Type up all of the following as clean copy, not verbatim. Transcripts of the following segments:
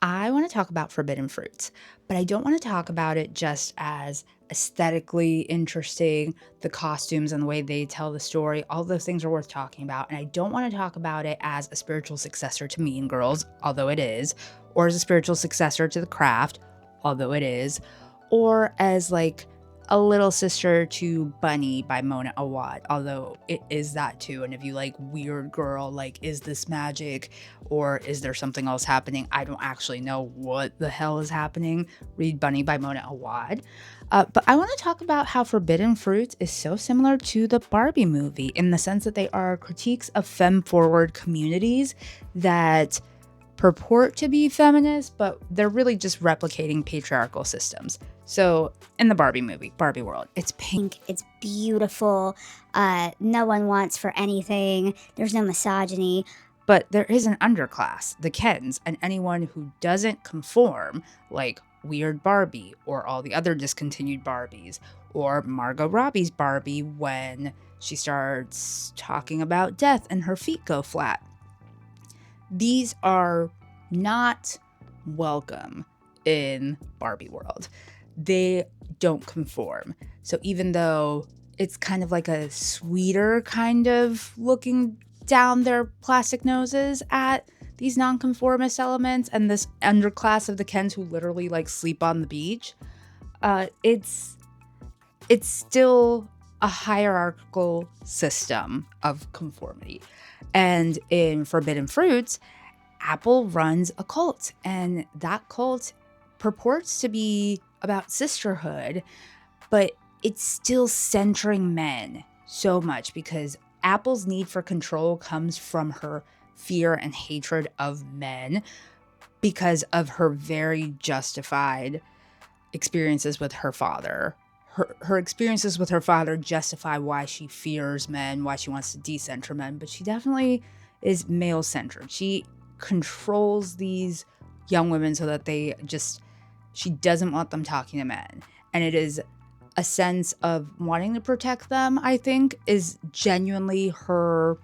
I want to talk about forbidden fruits, but I don't want to talk about it just as aesthetically interesting, the costumes and the way they tell the story. All those things are worth talking about. And I don't want to talk about it as a spiritual successor to Mean Girls, although it is, or as a spiritual successor to The Craft, although it is, or as like a little sister to Bunny by Mona Awad, although it is that too. And if you like weird girl, like, is this magic or is there something else happening? I don't actually know what the hell is happening. Read Bunny by Mona Awad. But I want to talk about how Forbidden Fruits is so similar to the Barbie movie in the sense that they are critiques of femme forward communities that purport to be feminist, but they're really just replicating patriarchal systems. So in the Barbie movie, Barbie World, it's pink. It's beautiful. No one wants for anything. There's no misogyny. But there is an underclass, the Kens, and anyone who doesn't conform, like Weird Barbie or all the other discontinued Barbies, or Margot Robbie's Barbie when she starts talking about death and her feet go flat. These are not welcome in Barbie world. They don't conform. So even though it's kind of like a sweeter kind of looking down their plastic noses at these nonconformist elements and this underclass of the Kens who literally like sleep on the beach, it's still a hierarchical system of conformity. And in Forbidden Fruits, Apple runs a cult, and that cult purports to be about sisterhood, but it's still centering men so much because Apple's need for control comes from her fear and hatred of men because of her very justified experiences with her father. Her experiences with her father justify why she fears men, why she wants to decenter men, but she definitely is male-centered. She controls these young women so that she doesn't want them talking to men. And it is a sense of wanting to protect them, I think, is genuinely her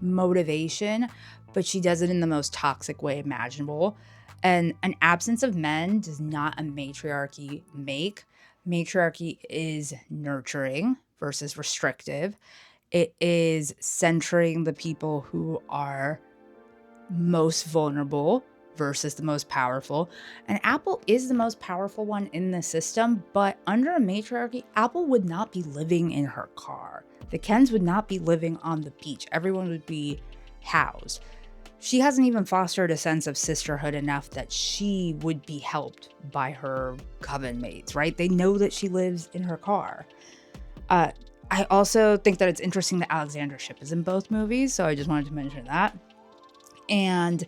motivation, but she does it in the most toxic way imaginable. And an absence of men does not a matriarchy make. Matriarchy is nurturing versus restrictive. It is centering the people who are most vulnerable versus the most powerful. And Apple is the most powerful one in the system, but under a matriarchy, Apple would not be living in her car. The Kens would not be living on the beach. Everyone would be housed. She hasn't even fostered a sense of sisterhood enough that she would be helped by her coven mates, right? They know that she lives in her car. I also think that it's interesting that Alexandra Shipp is in both movies, so I just wanted to mention that. And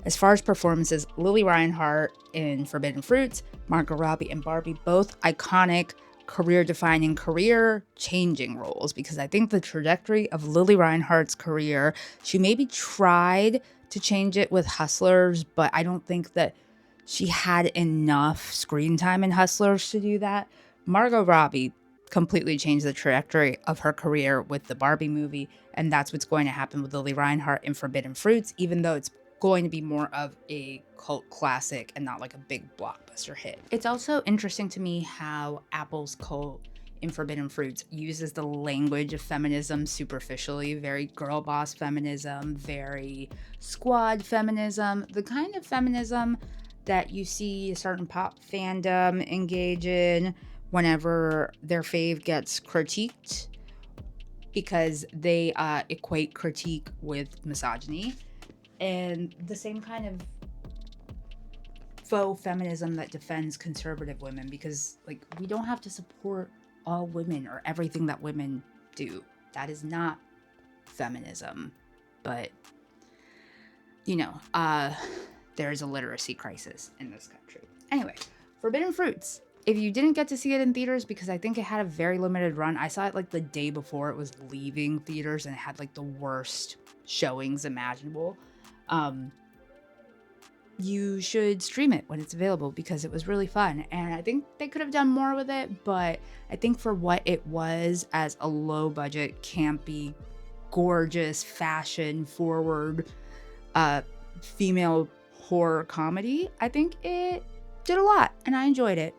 as far as performances, Lily Reinhart in Forbidden Fruits, Margot Robbie in Barbie, both iconic, career-defining, career-changing roles, because I think the trajectory of Lily Reinhart's career, she maybe tried to change it with Hustlers, but I don't think that she had enough screen time in Hustlers to do that. Margot Robbie completely changed the trajectory of her career with the Barbie movie, and that's what's going to happen with Lily Reinhart in Forbidden Fruits, even though it's going to be more of a cult classic and not like a big blockbuster hit. It's also interesting to me how Apple's cult in Forbidden Fruits uses the language of feminism superficially, very girl boss feminism, very squad feminism, the kind of feminism that you see a certain pop fandom engage in whenever their fave gets critiqued, because they equate critique with misogyny. And the same kind of faux feminism that defends conservative women, because like we don't have to support all women or everything that women do. That is not feminism. But there's a literacy crisis in this country. Anyway, Forbidden Fruits. If you didn't get to see it in theaters, because I think it had a very limited run, I saw it like the day before it was leaving theaters and it had like the worst showings imaginable. You should stream it when it's available because it was really fun. And I think they could have done more with it, but I think for what it was as a low budget, campy, gorgeous, fashion forward, female horror comedy, I think it did a lot and I enjoyed it.